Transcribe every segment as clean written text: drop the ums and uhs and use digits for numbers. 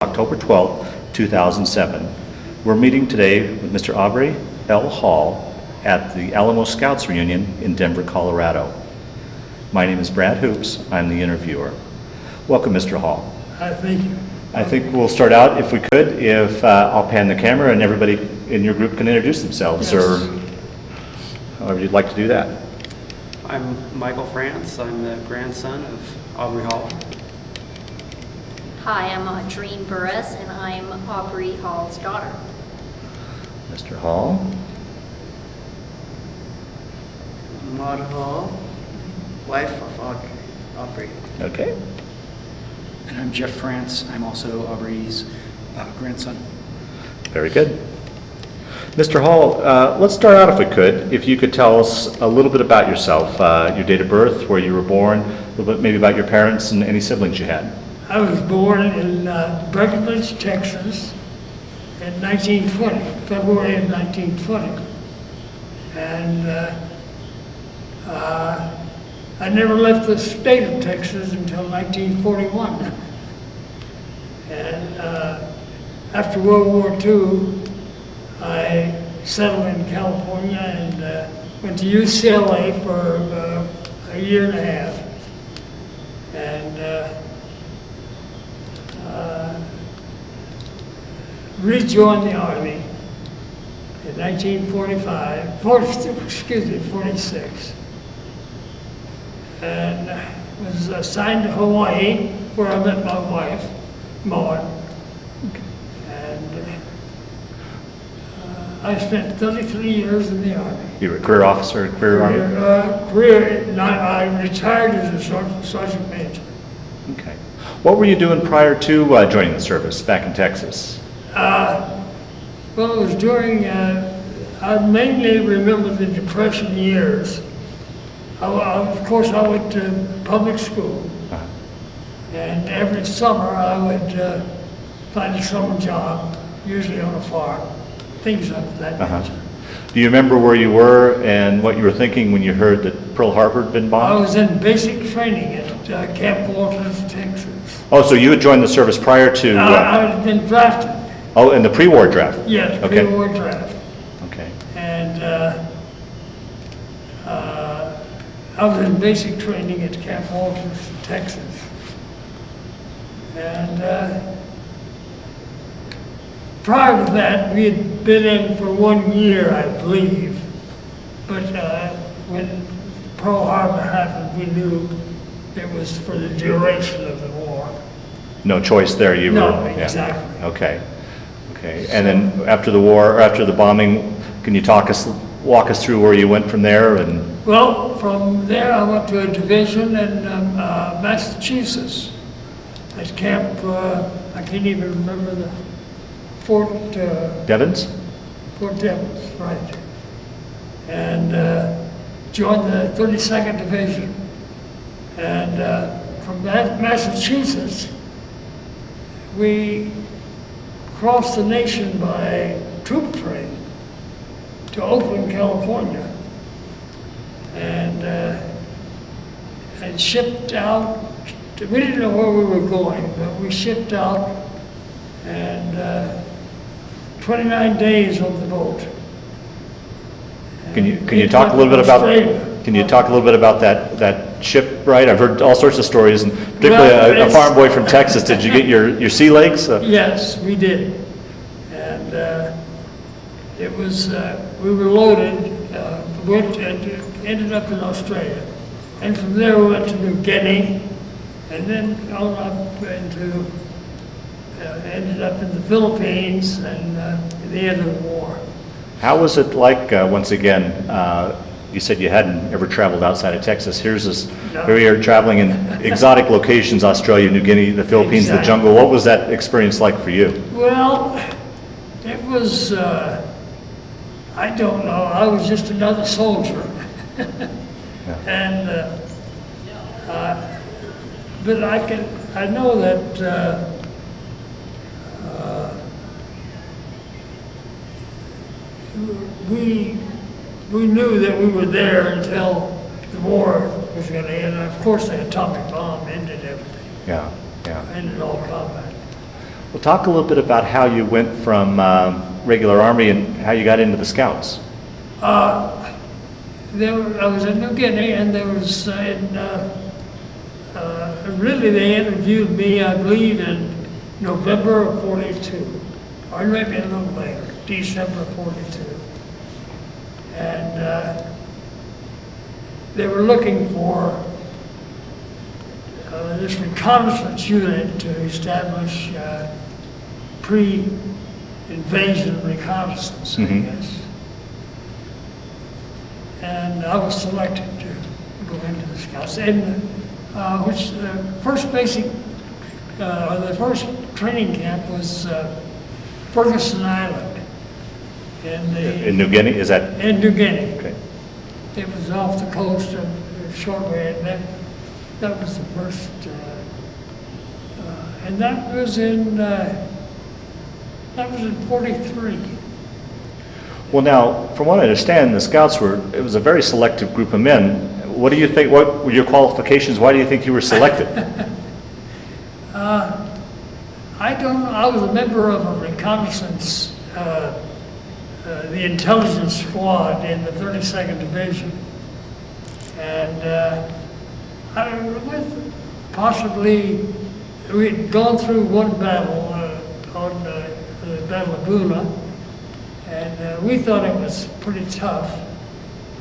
October 12th, 2007. We're meeting today with Mr. Aubrey Hall at the Alamo Scouts reunion in Denver, Colorado. My name is Brad Hoops. I'm the interviewer. Welcome, Mr. Hall. Thank you. I think we'll start out, if we could, if I'll pan the camera and everybody in your group can introduce themselves, Yes. or however you'd like to do that. I'm Michael France. I'm the grandson of Aubrey Hall. Hi, I'm Audreen Burris, and I'm Aubrey Hall's daughter. Mr. Hall. Maud Hall, wife of Aubrey. Okay. And I'm Jeff France. I'm also Aubrey's grandson. Very good. Mr. Hall, let's start out, if we could. If you could tell us a little bit about yourself, your date of birth, where you were born, a little bit maybe about your parents and any siblings you had. I was born in Breckenridge, Texas in 1920, February of 1920. And I never left the state of Texas until 1941. And after World War II, I settled in California and went to UCLA for a year and a half. And rejoined the Army in 46, and was assigned to Hawaii, where I met my wife, Maud. And I spent 33 years in the Army. You were a career officer, career army? I retired as a sergeant major. Okay. What were you doing prior to joining the service back in Texas? Well, it was during, I mainly remember the Depression years. Of course, I went to public school, and every summer I would find a summer job, usually on a farm, things of that nature. Do you remember where you were and what you were thinking when you heard that Pearl Harbor had been I bombed? was in basic training at Camp Walters, Texas. Oh, so you had joined the service prior to... I had been drafted. Oh, in the pre-war draft? Yes, Okay. pre-war draft. Okay. And I was in basic training at Camp Walters, Texas. And prior to that, we had been in for 1 year, I believe. But when Pearl Harbor happened, we knew it was for the duration of the war. No choice there, you were... No, yeah. exactly. Okay. Okay. And then after the war, or after the bombing, can you walk us through where you went from there? And Well, from there I went to a division in Massachusetts at Camp, I can't even remember the Fort Devens? Devens, right. And joined the 32nd Division. And from that Massachusetts, we crossed the nation by troop train to Oakland, California. And shipped out, we didn't know where we were going, but we shipped out, and 29 days on the boat. Can you talk a little bit about... Can you talk a little bit about that ship ride? I've heard all sorts of stories, and particularly a farm boy from Texas. Did you get your sea legs? Yes, we did. And it was, we were loaded, ended up in Australia. And from there we went to New Guinea, and then on up into, ended up in the Philippines, and at the end of the war. How was it like, once again, you said you hadn't ever traveled outside of Texas. Here's this, No. here you're traveling in exotic locations, Australia, New Guinea, the Philippines, the Exactly. jungle. What was that experience like for you? Well, it was, I don't know, I was just another soldier. And, but I know that we knew that we were there until the war was going to end. And of course, the atomic bomb ended everything, Yeah, yeah. ended all combat. Well, talk a little bit about how you went from regular Army and how you got into the Scouts. I was in New Guinea, and really they interviewed me, I believe, in November of '42, or maybe a little later, December of '42. And they were looking for this reconnaissance unit to establish pre-invasion reconnaissance, I guess. And I was selected to go into the Scouts, and which the first basic, the first training camp was Ferguson Island In New Guinea, is that? in New Guinea. Okay. It was off the coast of Shortway, and that was the first, and that was in 43. Well, now, from what I understand, the Scouts it was a very selective group of men. What do you think, what were your qualifications? Why do you think you were selected? I don't know, I was a member of a reconnaissance, the intelligence squad in the 32nd Division. And we'd gone through one battle on the Battle of Buna, and we thought it was pretty tough,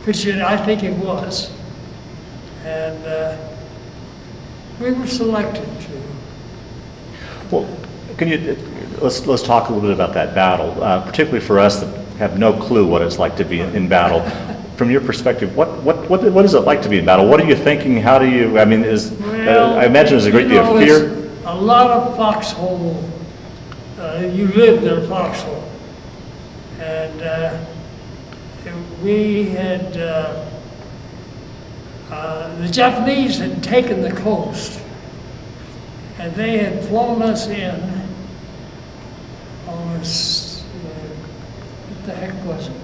which I think it was. And we were selected to. Well, let's talk a little bit about that battle, particularly for us that have no clue what it's like to be in battle. From your perspective, what is it like to be in battle? What are you thinking? How do you, I mean, I imagine there's a great deal of fear. A lot of foxhole. You lived in a foxhole. And we had, the Japanese had taken the coast, and they had flown us in on this, what the heck was it?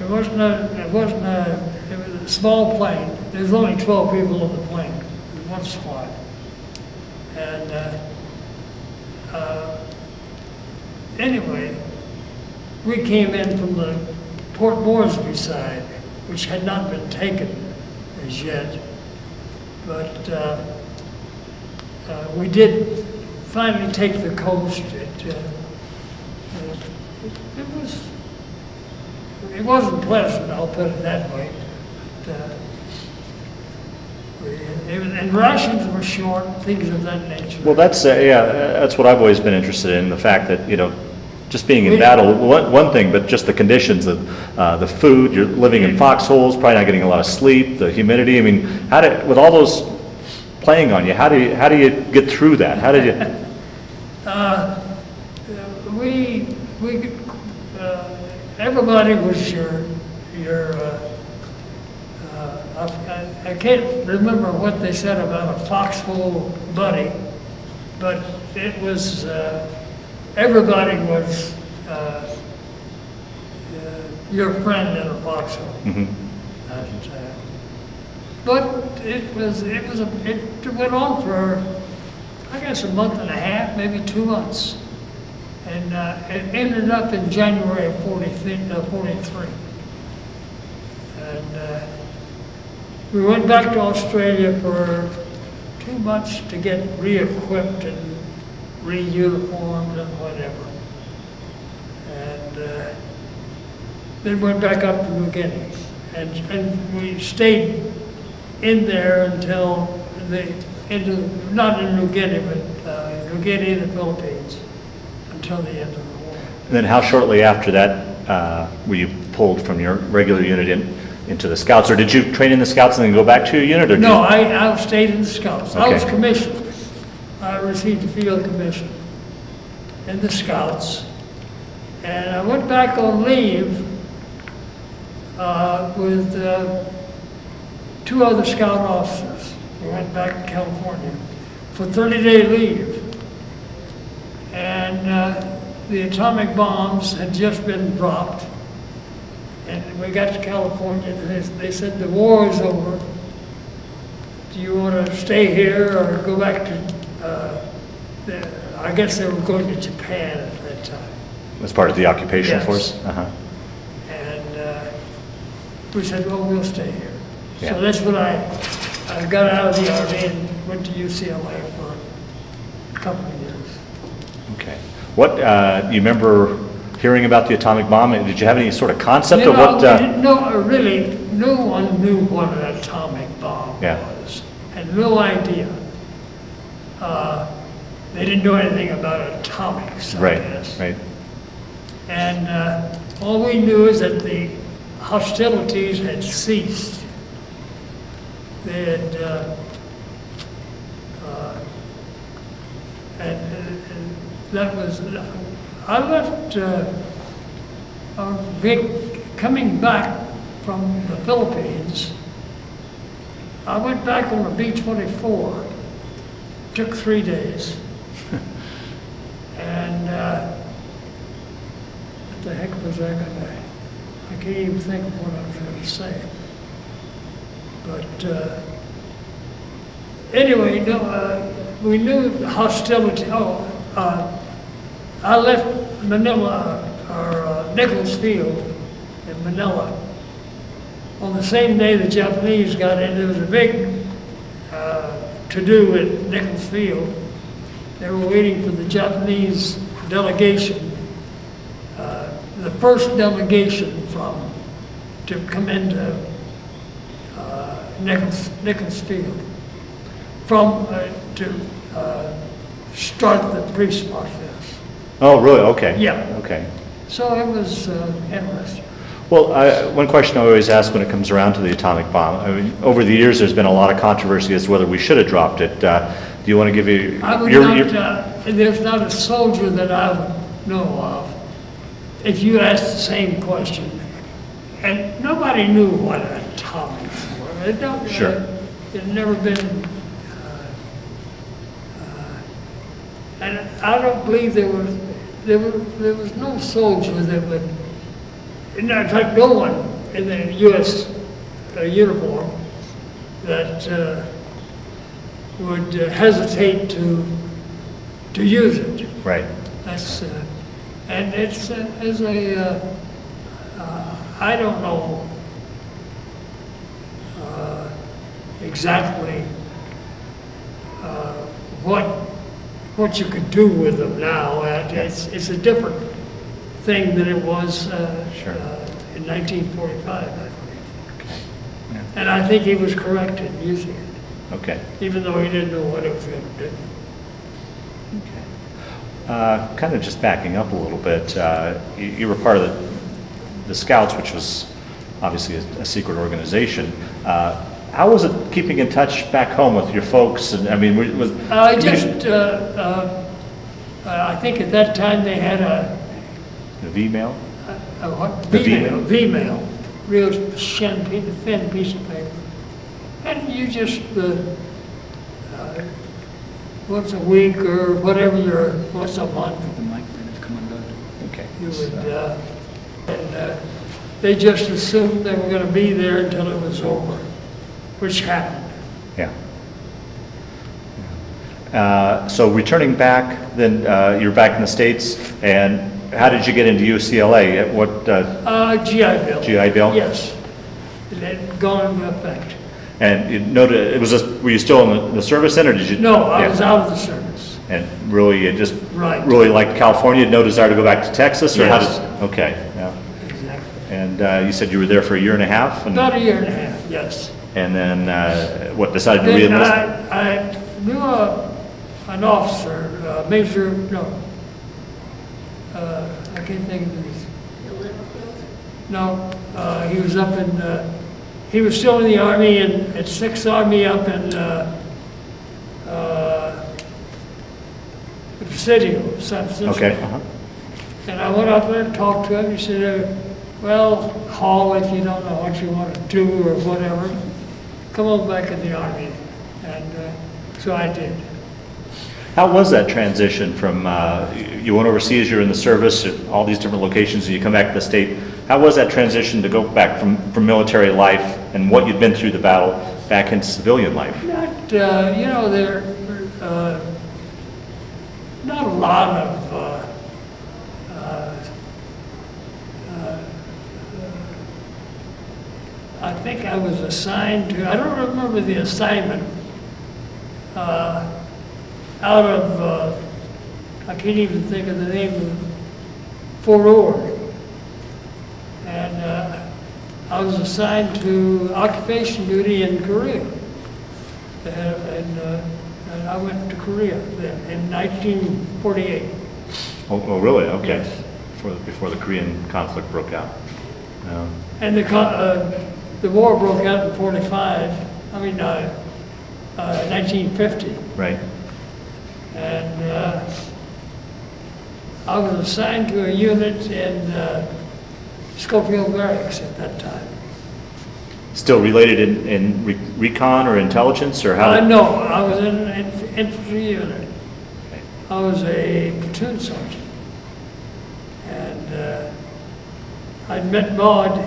It was a small plane. There was only 12 people on the plane, in one squad. And anyway, we came in from the Port Moresby side, which had not been taken as yet. But we did finally take the coast. It wasn't pleasant, I'll put it that way. But, and rations were short, things of that nature. Well, that's what I've always been interested in, the fact that, just being in battle, one thing, but just the conditions of the food, you're living in foxholes, probably not getting a lot of sleep, the humidity. I mean, with all those playing on you, how do you get through that? How did you? Everybody was I can't remember what they said about a foxhole buddy, but it was, everybody was your friend in a foxhole. Mm-hmm. But it went on for, I guess, a month and a half, maybe 2 months. And it ended up in January of 43. And we went back to Australia for 2 months to get re-equipped and re-uniformed and whatever. And then went back up to New Guinea. And we stayed in there until not in New Guinea, but New Guinea and the Philippines, until the end of the war. And then how shortly after that were you pulled from your regular unit into the Scouts, or did you train in the Scouts and then go back to your unit? Or No, I stayed in the Scouts. I was Okay. commissioned. I received a field commission in the Scouts. And I went back on leave with 2 other Scout officers. We went back to California for 30-day leave. And the atomic bombs had just been dropped. And we got to California, and they said the war is over. do you want to stay here or go back to, I guess they were going to Japan at that time. As part of the occupation Yes. force? Uh-huh. And we said, well, we'll stay here. Yeah. So that's when I got out of the Army and went to UCLA for a couple of years. Okay. What, you remember hearing about the atomic bomb? Did you have any sort of concept You of know, what? we didn't know, really, no one knew what an atomic bomb Yeah. was. Had no idea. They didn't know anything about atomics, I Right, guess. right. And all we knew is that the hostilities had ceased. They had, and that was, I left, coming back from the Philippines, I went back on a B-24, took 3 days. And what the heck was I gonna, I can't even think of what I was gonna say. But anyway, no, we knew the hostility. I left Manila, or Nichols Field in Manila on the same day the Japanese got in. There was a big to-do at Nichols Field. They were waiting for the Japanese delegation, the first delegation to come into Nichols Field, to start the peace process. Oh, really? Okay. Yeah. Okay. So it was interesting. Well, one question I always ask when it comes around to the atomic bomb, I mean, over the years, there's been a lot of controversy as to whether we should have dropped it. Do you want to give you I would there's not a soldier that I would know of, if you asked the same question, and nobody knew what atomics were. Sure. It never been, and I don't believe there was no soldier that would, in fact, no one in the U.S. Uniform that would hesitate to use it. Right. That's, and it's as a, I don't know exactly what you could do with them now. It's a different thing than it was in 1945, I believe. Okay. Yeah. And I think he was correct in using it, Okay. even though he didn't know what it was going to do. Kind of just backing up a little bit, you were part of the Scouts, which was obviously a secret organization. How was it keeping in touch back home with your folks? And I mean, I think at that time they had a V-mail? what? The V-mail, real thin piece of paper. And you just, once a week or whatever once a month, The mic might have come undone. Okay. you would, and they just assumed they were going to be there until it was over, which happened. Yeah. So returning back, then you're back in the States, and how did you get into UCLA? At what, GI Bill. GI Bill? Yes. It had gone into effect. and you noted, were you still in the service then, or did you? No, I Yeah. was out of the service. And really, you just Right. really liked California, no desire to go back to Texas, or how Yes. did? Okay, yeah. Exactly. And you said you were there for a year and a half, and About a year and a half, yes. then what? Decided to Then re-enlist? I knew an officer, Major, no, I can't think of his. No, he was up in, he was still in the Army at 6th Army up in Presidio, San Francisco. Okay. Uh-huh. And I went up there and talked to him. He said, well, Hall, if you don't know what you want to do or whatever, come on back in the Army. And so I did. How was that transition from, you went overseas, you're in the service at all these different locations, and you come back to the state. How was that transition to go back from military life and what you'd been through the battle back into civilian life? Not, not a lot of, I think I was assigned to, I don't remember the assignment, out of, I can't even think of the name of Fort Ord. And I was assigned to occupation duty in Korea. And I went to Korea then in 1948. Oh, really? Okay. Yes. Before the Korean conflict broke out. And the war broke out in 45, 1950. Right. And I was assigned to a unit in Schofield Barracks at that time. Still related in recon or intelligence, or how? No, I was in an infantry unit. Okay. I was a platoon sergeant. And I'd met Maud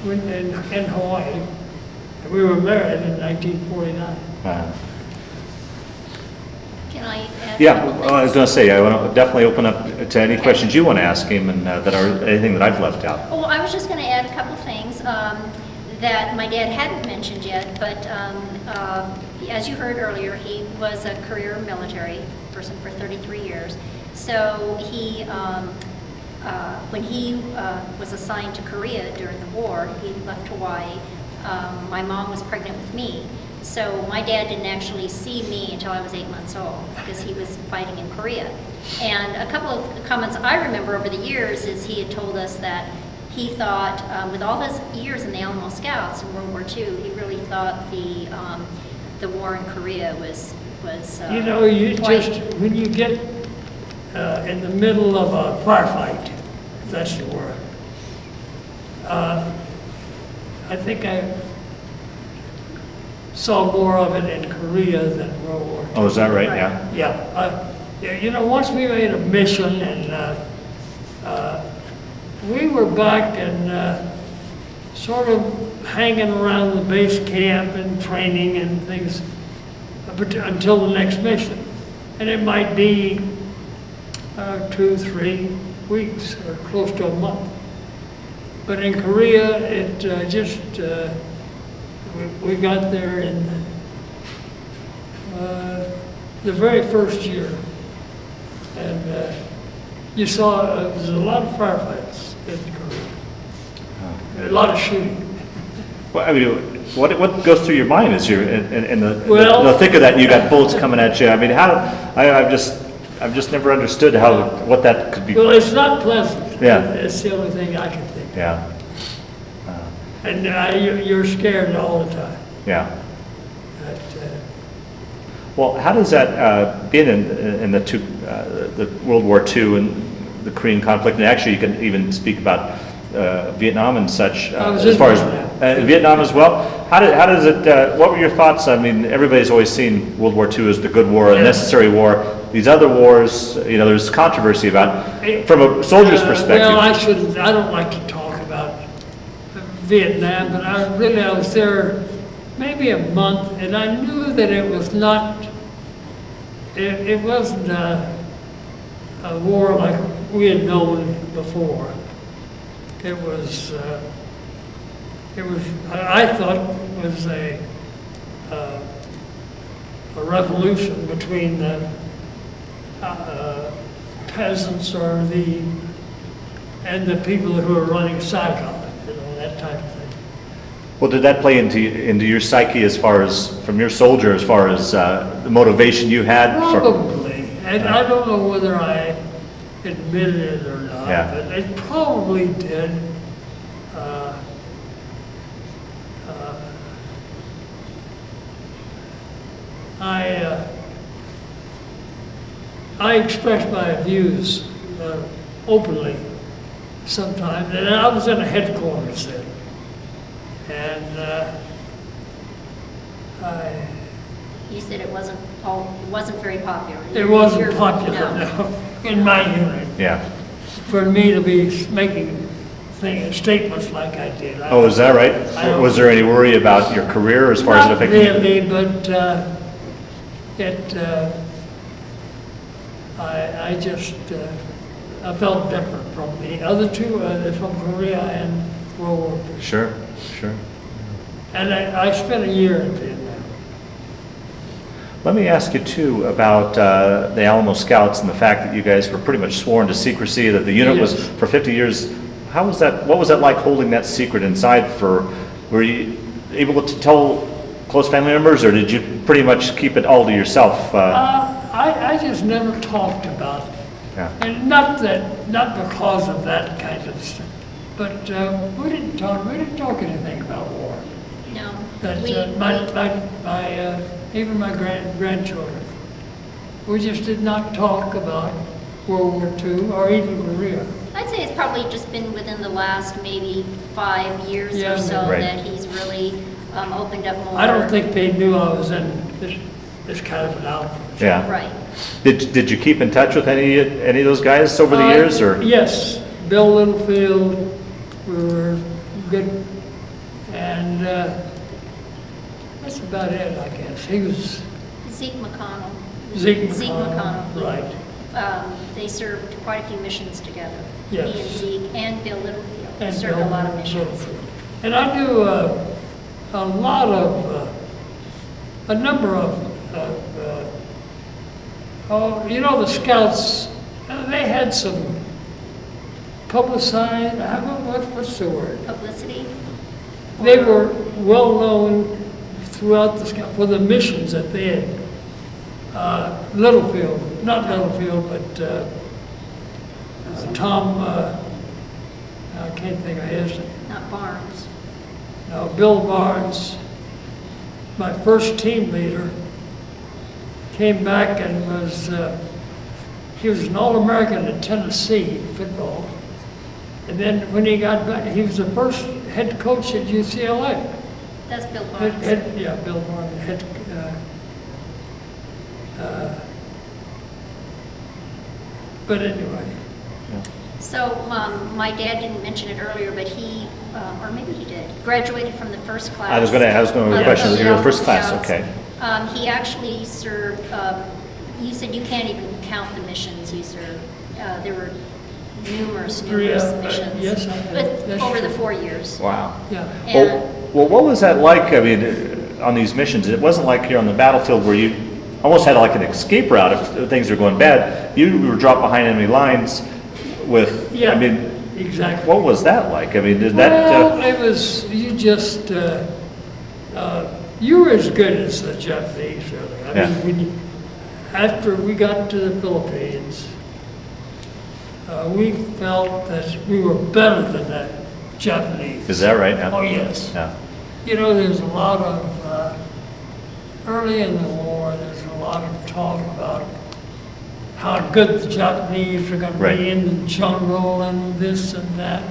in Hawaii, and we were married in 1949. Can I add? Yeah, well, I was going to say, I want to definitely open up to any questions you want to ask him, and that are anything that I've left out. Well, I was just going to add a couple things that my dad hadn't mentioned yet, but as you heard earlier, he was a career military person for 33 years. So he, when he was assigned to Korea during the war, he left Hawaii. My mom was pregnant with me. So my dad didn't actually see me until I was 8 months old because he was fighting in Korea. And a couple of comments I remember over the years is he had told us that he thought, with all his years in the Alamo Scouts in World War II, he really thought the war in Korea was when you get in the middle of a firefight, if that's the word, I think I saw more of it in Korea than World War II. Oh, is that right? Yeah. Yeah. Once we made a mission and we were back and sort of hanging around the base camp and training and things until the next mission. And it might be 2-3 weeks or close to a month. But in Korea, it we got there in the very first year. And you saw there's a lot of firefights in Korea. A lot of shooting. Well, I mean, what goes through your mind as you're in the thick of that? You got bullets coming at you. I mean, I've just never understood what that could be. Well, it's not pleasant. Yeah. It's the only thing I can think of. Yeah. And you're scared all the time. Yeah. But, Well, how does that being in the World War II and the Korean conflict, and actually you can even speak about Vietnam and such as far as Vietnam as well. How does it? What were your thoughts? I mean, everybody's always seen World War II as the good war, a necessary war. These other wars, there's controversy about from a soldier's perspective. Well, I don't like to talk about Vietnam, but I was there maybe a month, and I knew that it was not. It wasn't a war like we had known before. It was. I thought it was a revolution between the peasants and the people who are running Saigon, that type of thing. Well, did that play into your psyche as far as from your soldier, as far as the motivation you had? Probably, and I don't know whether I admitted it or not, but it probably did. I express my views openly sometimes, and I was in a headquarters then, and You said it wasn't very popular. it wasn't popular no, in my unit. Yeah. For me to be making statements like I did. Oh, is that right? I don't- Was there any worry about your career as far as it Not affecting you? really, but I just, I felt different from the other two, from Korea and World War II. Sure, sure. And I spent a year in Vietnam. Let me ask you too about the Alamo Scouts and the fact that you guys were pretty much sworn to secrecy, that the unit was Yes. for 50 years. How was that, what was that like holding that secret inside for, were you able to tell close family members, or did you pretty much keep it all to yourself? I just never talked about it. Yeah. And not because of that kind of stuff, but we didn't talk anything about war. No. That We- even my grandchildren, we just did not talk about World War II or even Korea. I'd say it's probably just been within the last maybe 5 years Yeah, or so Right. that he's really opened up more. I don't think they knew I was in this kind of an outfit. Yeah. Right. Did you keep in touch with any of those guys over the years, or? Yes, Bill Littlefield, we were good, and that's about it, I guess. He was Zeke McConnell. Zeke Zeke McConnell, McConnell. right. They served quite a few missions together. Yes. He and Zeke and Bill Littlefield And served Bill a lot of missions. Littlefield. And I do a lot of, a number of, the Scouts, they had some publicized, what's the word? Publicity? They were well-known throughout the Scout for the missions that they had. Not Littlefield, but Tom, I can't think of his name. Not Barnes. No, Bill Barnes, my first team leader, came back and he was an All-American at Tennessee football. And then when he got back, he was the first head coach at UCLA. That's Bill Barnes. Bill Barnes, but anyway. So my dad didn't mention it earlier, but he, or maybe he did, graduated from the first class. I was going to question, of the you're the first Alamo class, Scouts. okay. He actually served, you said you can't even count the missions he served. There were numerous missions. Yes, I have. But That's over the true. 4 years. Wow. Yeah. Well, what was that like, I mean, on these missions? It wasn't like you're on the battlefield where you almost had like an escape route if things were going bad. You were dropped behind enemy lines with, Yeah, I mean, exactly. what was that like? I mean, did Well, that, it was, you just, you were as good as the Japanese, really. I Yeah. mean, after we got to the Philippines, we felt that we were better than the Japanese. is that right? Yeah. Oh, yes. Yeah. You know, there's a lot of, early in the war, there's a lot of talk about how good the Japanese are going to Right. be in the jungle and this and that.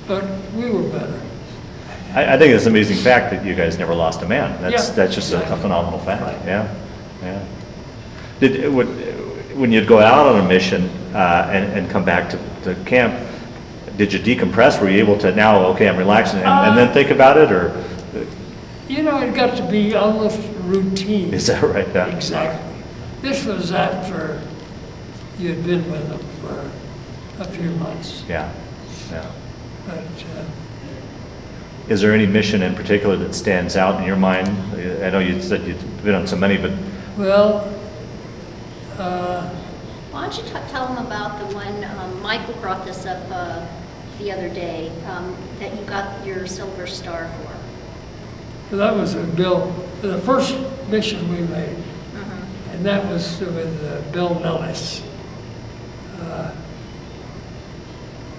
But we were better. I think it's an amazing fact that you guys never lost a man. Yeah. That's just a Exactly. phenomenal fact. Right. Yeah, yeah. When you'd go out on a mission and come back to camp, did you decompress? Were you able to now, okay, I'm relaxing, and then think about it, or You know, it got to be almost routine. is that right? Yeah. Exactly. This was after you'd been with them for a few months. Yeah, yeah. But Is there any mission in particular that stands out in your mind? I know you said you've been on so many, but well, Why don't you tell them about the one, Michael brought this up the other day, that you got your Silver Star for. that was the first mission we made. Mhm. And that was with Bill Nellis.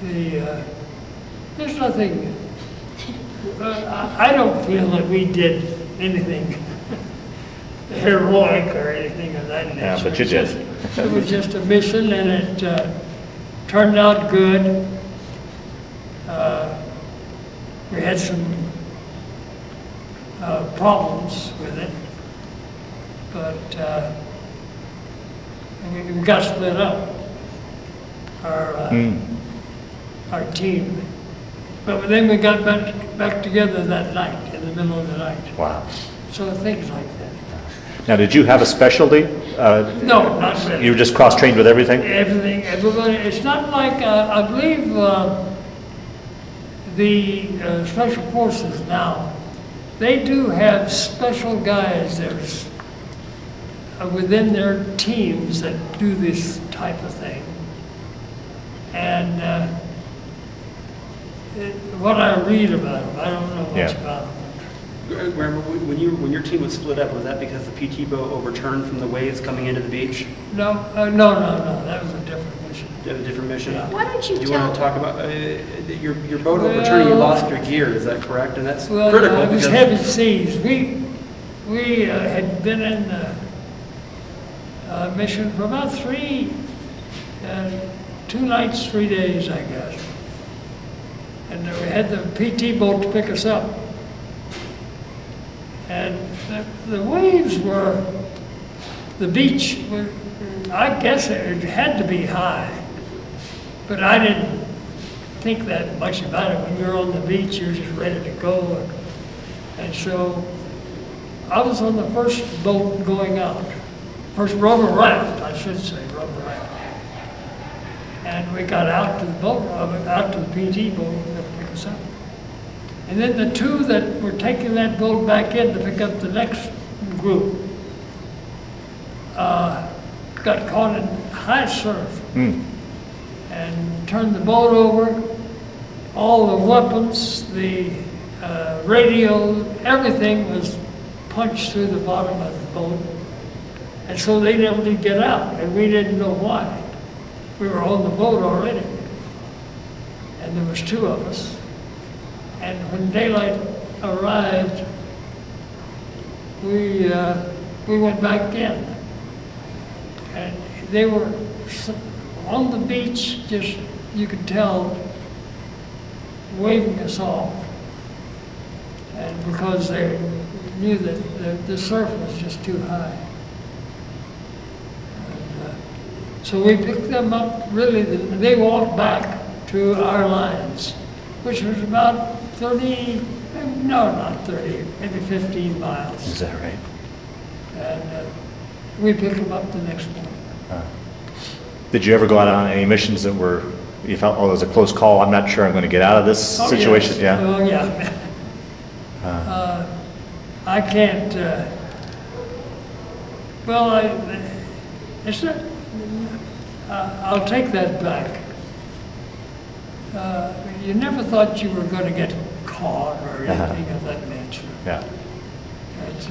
There's nothing, I don't feel that we did anything heroic or anything of that nature. Yeah, but you did. It was just a mission, and it turned out good. We had some problems with it, but we got split up. Our team, But then we got back together that night, in the middle of the night. Wow. So things like that. Now, did you have a specialty? No, not really. You were just cross-trained with everything? Everything, everybody, it's not like, I believe the special forces now, they do have special guys there's within their teams that do this type of thing. And what I read about them, I don't know much Yeah. about them. Remember, when your team was split up, was that because the PT boat overturned from the waves coming into the beach? No, no, that was a different mission. You had a different mission? Yeah. Why don't you Do you tell? want to talk about, your boat overturning, you lost your gear, is that correct? And that's Well, critical it was because... heavy seas. We had been in the mission for about 2 nights, 3 days, I guess. And we had the PT boat to pick us up. And the waves were, the beach, I guess it had to be high. But I didn't think that much about it. When you're on the beach, you're just ready to go. And so I was on the first boat going out. First rubber raft, I should say, rubber raft. And we got out to the boat, out to the PT boat to pick us up. And then the 2 that were taking that boat back in to pick up the next group got caught in high surf and turned the boat over. All the weapons, the radio, everything was punched through the bottom of the boat. And so they never did get out, and we didn't know why. We were on the boat already, and there was 2 of us. And when daylight arrived, we went back in. And they were on the beach, just, you could tell, waving us off. And because they knew that the surf was just too high. And, so we picked them up, really, they walked back to our lines, which was about 30, no, not 30, maybe 15 miles. Is that right? And we picked them up the next morning. Did you ever go out on any missions that were, you felt, oh, it was a close call, I'm not sure I'm going to get out of this Oh, situation? yes. Yeah? Oh, yeah. I can't, well, it's not, I'll take that back. You never thought you were going to get caught or anything of that nature. Yeah. It's,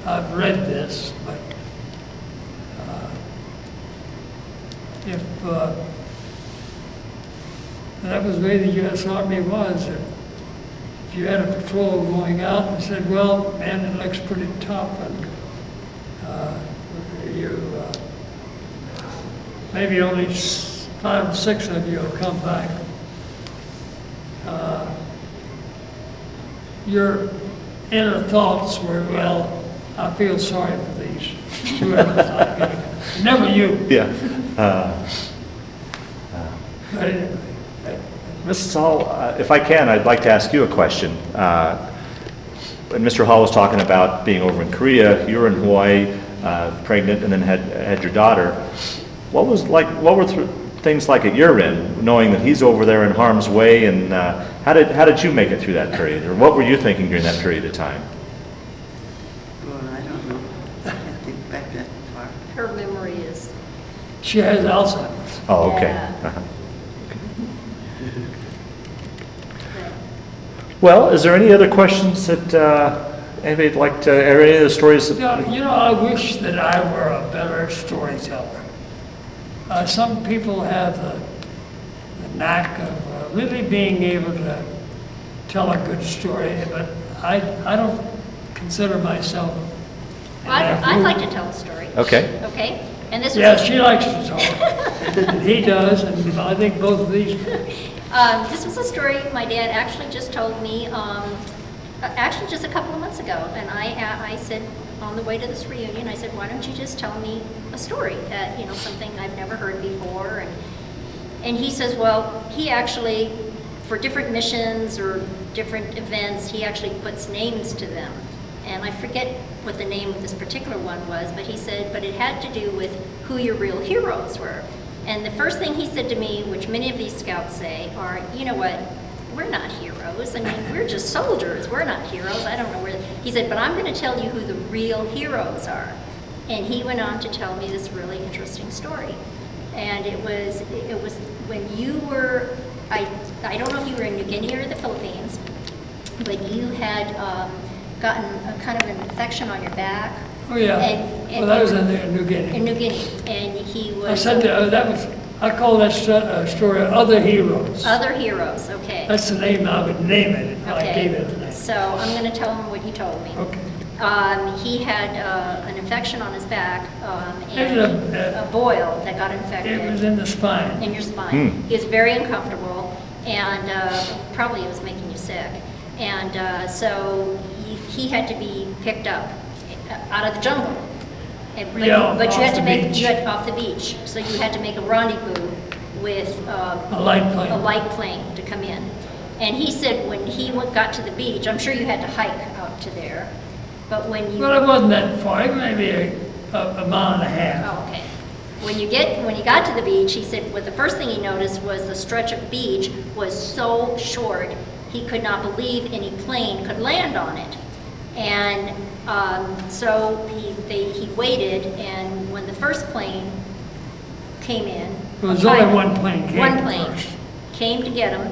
I've read this, but if that was the way the U.S. Army was, if you had a patrol going out and said, well, man, it looks pretty tough, and maybe only 5 or 6 of you will come back. Your inner thoughts were, well, I feel sorry for these. Whoever's not getting it. Never you. Yeah. But anyway, Mrs. Hall, if I can, I'd like to ask you a question. When Mr. Hall was talking about being over in Korea, you were in Hawaii, pregnant, and then had your daughter. What were things like at your end, knowing that he's over there in harm's way, and how did you make it through that period, or what were you thinking during that period of time? Well, I don't know. I can't think back that far. Her memory is. she has Alzheimer's. Oh, okay. Yeah. Uh-huh. Well, is there any other questions that anybody'd like to, or any of the stories that... I wish that I were a better storyteller. Some people have the knack of really being able to tell a good story, but I don't consider myself. Well, I'd like to tell a story. Okay. Okay? And this Yeah, was, she likes to talk. And he does, and I think both of these. this was a story my dad actually just told me, actually just a couple of months ago. And I said, on the way to this reunion, I said, why don't you just tell me a story, something I've never heard before. And he says, well, he actually, for different missions or different events, he actually puts names to them. And I forget what the name of this particular one was, but he said, but it had to do with who your real heroes were. And the first thing he said to me, which many of these scouts say, are, you know what, we're not heroes. I mean, we're just soldiers. We're not heroes. I don't know where. He said, but I'm going to tell you who the real heroes are. And he went on to tell me this really interesting story. And it was when you were, I don't know if you were in New Guinea or the Philippines, but you had gotten a kind of an infection on your back. Oh, yeah. And Well, that was in New Guinea. in New Guinea, and he was. I said that was, I call that story Other Heroes. Other heroes, okay. That's the name I would name it. If I gave it the Okay, name. so I'm going to tell him what he told me. Okay. He had an infection on his back, It and was a boil that got It was infected in the spine. in your spine. He was very uncomfortable, and probably it was making you sick. And so he had to be picked up out of the jungle. Yeah, But you off had to the make, beach. you had off the beach, so you had to make a rendezvous with A light plane. a light plane to come in. And he said when he got to the beach, I'm sure you had to hike out to there, but when you... Well, it wasn't that far, it may be a mile and a half. Oh, okay. When he got to the beach, he said, well, the first thing he noticed was the stretch of beach was so short, he could not believe any plane could land on it. And so he waited, and when the first plane came in... There was only one plane came One plane first. came to get him.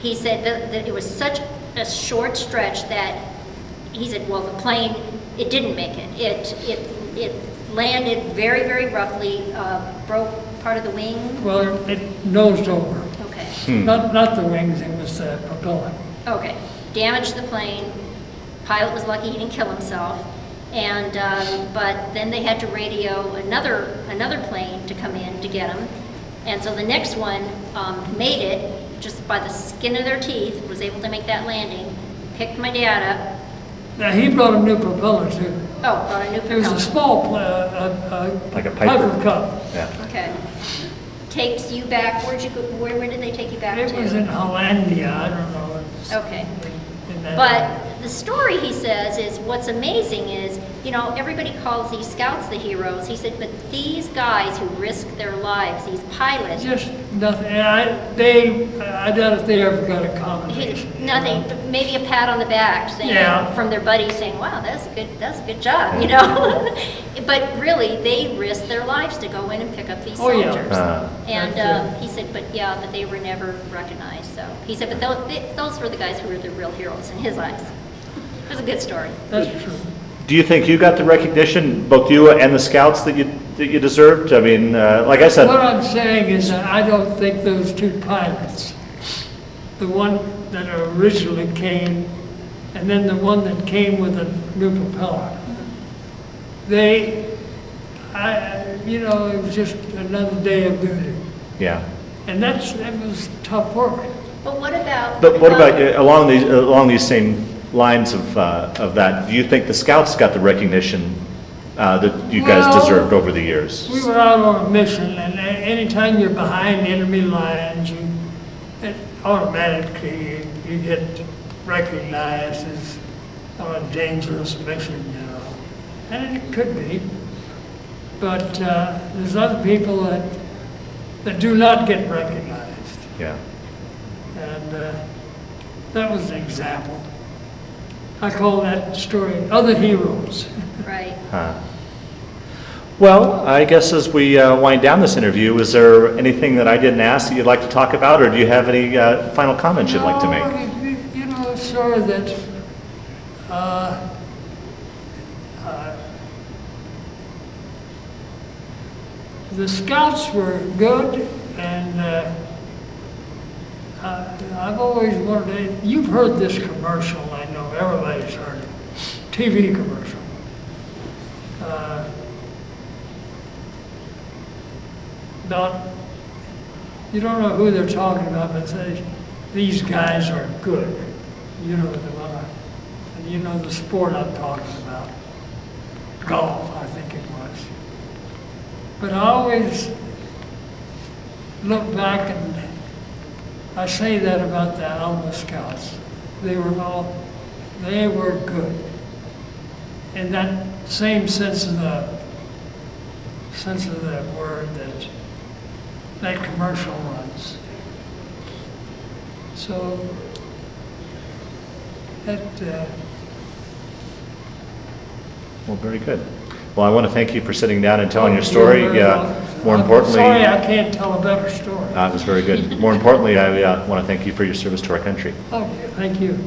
He said that it was such a short stretch that he said, well, the plane, it didn't make it. It landed very, very roughly, broke part of the wing. Well, it nosed over. Okay. Not the wings, it was the propeller. Okay. Damaged the plane. Pilot was lucky he didn't kill himself. And but then they had to radio another plane to come in to get him. And so the next one made it just by the skin of their teeth, was able to make that landing, picked my dad up. Now, he brought a new propeller too. Oh, brought a new It was propeller. a small, Like a Piper. Cup. Yeah. Okay. Takes you back, where'd you go, where did they take you back It to? was in Hollandia, I don't know. It's Okay. in that But area. the story, he says, is what's amazing is, you know, everybody calls these scouts the heroes. He said, but these guys who risk their lives, these pilots, Just nothing, I doubt if they ever got a commendation. nothing, maybe a pat on the back saying, Yeah. from their buddies saying, wow, that's a good job, you know? But really, they risked their lives to go in and pick up these Oh, yeah. soldiers. And That's it. he said, but they were never recognized, so. He said, but those were the guys who were the real heroes in his eyes. It was a good story. That's true. Do you think you got the recognition, both you and the scouts, that you deserved? I mean, like I said, What I'm saying is that I don't think those two pilots, the one that originally came and then the one that came with a new propeller, it was just another day of duty. yeah. And that was tough work. But what about? But what about along these same lines of that? Do you think the scouts got the recognition that you guys Well, deserved over the years? We were out on a mission, and anytime you're behind enemy lines, automatically you get recognized as on a dangerous mission, you know. And it could be. But there's other people that do not get recognized. Yeah. And that was an example. I call that story Other Heroes. Right. Well, I guess as we wind down this interview, is there anything that I didn't ask that you'd like to talk about, or do you have any final comments you'd like to make? No, you know, sir, that the scouts were good, and I've always wanted to, you've heard this commercial, I know, everybody's heard it, TV commercial. About, you don't know who they're talking about, but say, these guys are good. You know the one, and you know the sport I'm talking about. Golf, I think it was. But I always look back and I say that about the Alamo Scouts. They were good. In that same sense of the word that commercial runs. So that Well, very good. Well, I want to thank you for sitting down and telling your you're story. very welcome. More I'm importantly, sorry I can't tell a better story. it was very good. More importantly, I want to thank you for your service to our country. Okay, thank you.